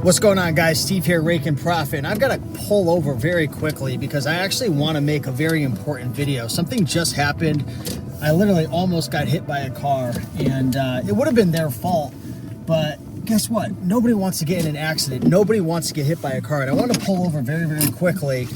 What's going on, guys? Steve here, Raking Profit, and I've got to pull over very quickly because I actually want to make a very important video. Something just happened. I literally almost got hit by a car, and it would have been their fault, but guess what? Nobody wants to get in an accident. Nobody wants to get hit by a car, and I want to pull over very, very quickly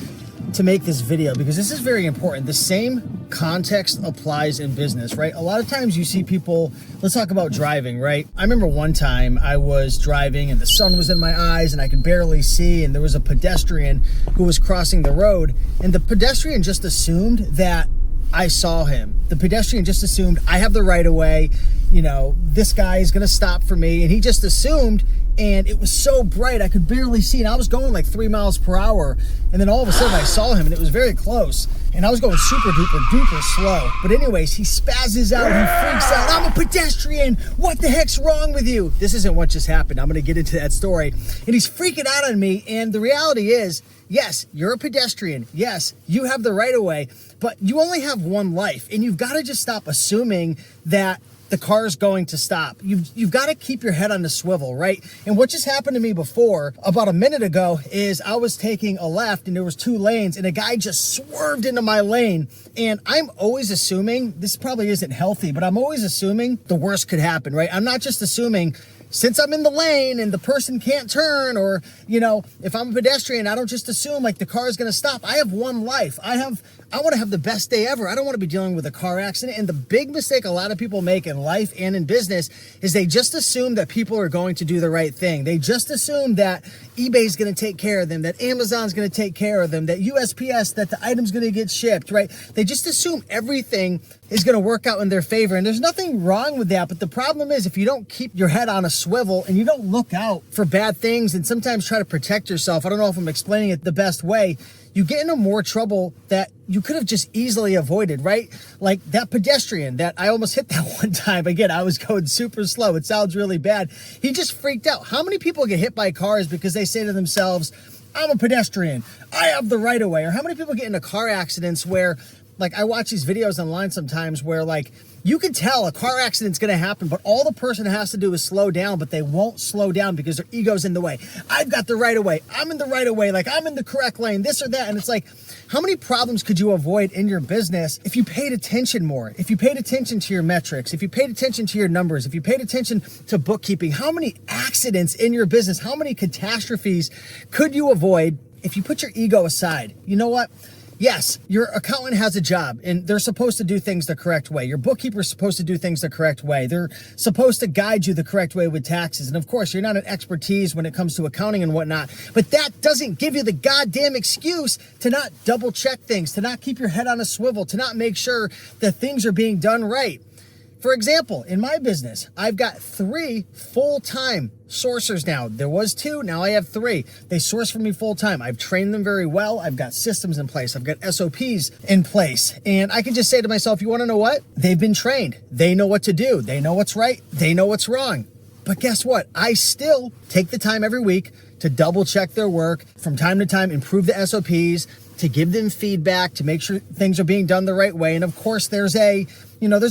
to make this video because this is very important. The same context applies in business, right? A lot of times you see people, let's talk about driving, right? I remember one time I was driving and the sun was in my eyes and I could barely see, and there was a pedestrian who was crossing the road, and the pedestrian just assumed that I saw him. The pedestrian just assumed I have the right of way, you know, this guy is gonna stop for me, and he just assumed, and it was so bright I could barely see, and I was going like 3 miles per hour, and then all of a sudden I saw him and it was very close, and I was going super duper slow. But anyways, he spazzes out, he freaks out. I'm a pedestrian, what the heck's wrong with you? This isn't what just happened. I'm gonna get into that story. And he's freaking out on me, and the reality is, yes, you're a pedestrian. Yes, you have the right of way, but you only have one life, and you've got to just stop assuming that the car is going to stop. You've got to keep your head on the swivel, right? And what just happened to me before, about a minute ago, is I was taking a left and there was 2 lanes and a guy just swerved into my lane. And I'm always assuming, this probably isn't healthy, but I'm always assuming the worst could happen, right? I'm not just assuming, since I'm in the lane and the person can't turn, or, you know, if I'm a pedestrian, I don't just assume like the car is going to stop. I have one life. I want to have the best day ever. I don't want to be dealing with a car accident. And the big mistake a lot of people make in life and in business is they just assume that people are going to do the right thing. They just assume that eBay's going to take care of them, that Amazon's going to take care of them, that USPS, that the item's going to get shipped, right? They just assume everything is going to work out in their favor. And there's nothing wrong with that. But the problem is, if you don't keep your head on a swivel and you don't look out for bad things and sometimes try to protect yourself, I don't know if I'm explaining it the best way, you get into more trouble that you could have just easily avoided, right? Like that pedestrian that I almost hit that one time. Again, I was going super slow. It sounds really bad. He just freaked out. How many people get hit by cars because they say to themselves, I'm a pedestrian, I have the right of way? Or how many people get into car accidents where, like, I watch these videos online sometimes where, like, you can tell a car accident's going to happen, but all the person has to do is slow down, but they won't slow down because their ego's in the way. I've got the right of way. I'm in the right of way. Like, I'm in the correct lane, this or that. And it's like, how many problems could you avoid in your business if you paid attention more? If you paid attention to your metrics, if you paid attention to your numbers, if you paid attention to bookkeeping? How many accidents in your business, how many catastrophes could you avoid if you put your ego aside? You know what? Yes, your accountant has a job and they're supposed to do things the correct way. Your bookkeeper's supposed to do things the correct way. They're supposed to guide you the correct way with taxes. And of course, you're not an expertise when it comes to accounting and whatnot, but that doesn't give you the goddamn excuse to not double check things, to not keep your head on a swivel, to not make sure that things are being done right. For example, in my business, I've got 3 full-time sourcers now. There was 2, now I have 3. They source for me full-time. I've trained them very well. I've got systems in place. I've got SOPs in place. And I can just say to myself, you want to know what? They've been trained. They know what to do. They know what's right. They know what's wrong. But guess what? I still take the time every week to double check their work, from time to time, improve the SOPs, to give them feedback, to make sure things are being done the right way. And of course, there's a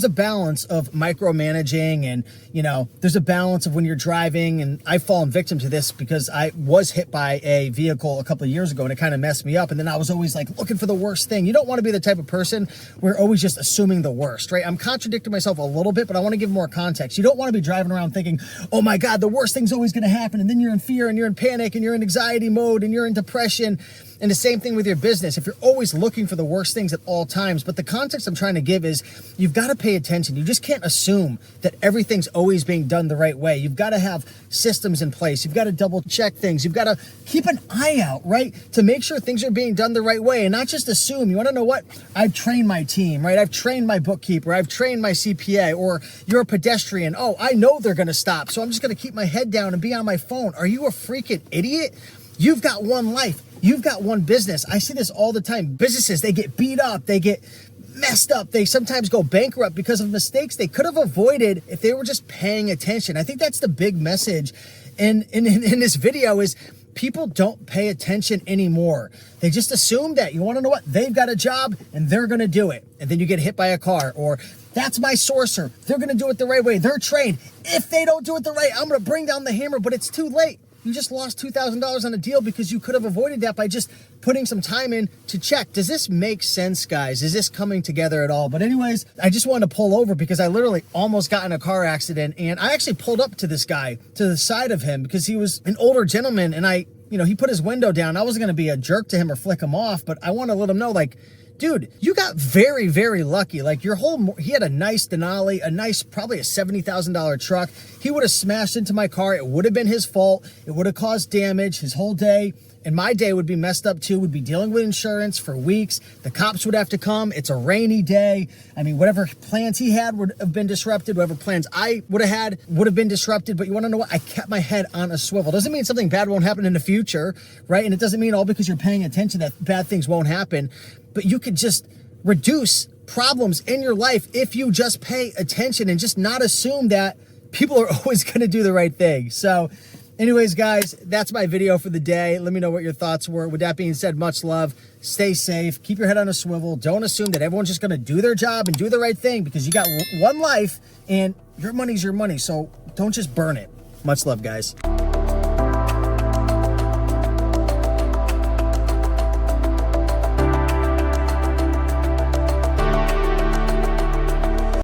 balance of micromanaging, and, you know, there's a balance of when you're driving. And I've fallen victim to this because I was hit by a vehicle a couple of years ago and it kind of messed me up. And then I was always like looking for the worst thing. You don't want to be the type of person where you're always just assuming the worst, right? I'm contradicting myself a little bit, but I want to give more context. You don't want to be driving around thinking, oh my God, the worst thing's always going to happen. And then you're in fear and you're in panic and you're in anxiety mode and you're in depression. And the same thing with your business. If you're always looking for the worst things at all times, but the context I'm trying to give is you've got to pay attention. You just can't assume that everything's always being done the right way. You've got to have systems in place. You've got to double check things. You've got to keep an eye out, right? To make sure things are being done the right way and not just assume. You want to know what? I've trained my team, right? I've trained my bookkeeper. I've trained my CPA. Or you're a pedestrian. Oh, I know they're going to stop, so I'm just going to keep my head down and be on my phone. Are you a freaking idiot? You've got one life. You've got one business. I see this all the time. Businesses, they get beat up. They get messed up. They sometimes go bankrupt because of mistakes they could have avoided if they were just paying attention. I think that's the big message in this video is people don't pay attention anymore. They just assume that, you want to know what? They've got a job and they're going to do it. And then you get hit by a car, or that's my sourcer. They're going to do it the right way. They're trained. If they don't do it the right, I'm going to bring down the hammer, but it's too late. you just lost $2,000 on a deal because you could have avoided that by just putting some time in to check. Does this make sense, guys? Is this coming together at all? But anyways, I just wanted to pull over because I literally almost got in a car accident, and I actually pulled up to this guy, to the side of him, because he was an older gentleman, and he put his window down. I wasn't going to be a jerk to him or flick him off, but I want to let him know, like, dude, you got very, very lucky. Like, he had a nice Denali, probably a $70,000 truck. He would have smashed into my car. It would have been his fault. It would have caused damage. His whole day and my day would be messed up too. Would be dealing with insurance for weeks. The cops would have to come. It's a rainy day. I mean, whatever plans he had would have been disrupted. Whatever plans I would have had would have been disrupted. But you want to know what? I kept my head on a swivel. Doesn't mean something bad won't happen in the future, right? And it doesn't mean all because you're paying attention that bad things won't happen. But you could just reduce problems in your life if you just pay attention and just not assume that people are always going to do the right thing. So anyways, guys, that's my video for the day. Let me know what your thoughts were. With that being said, much love. Stay safe. Keep your head on a swivel. Don't assume that everyone's just going to do their job and do the right thing, because you got one life and your money's your money. So don't just burn it. Much love, guys.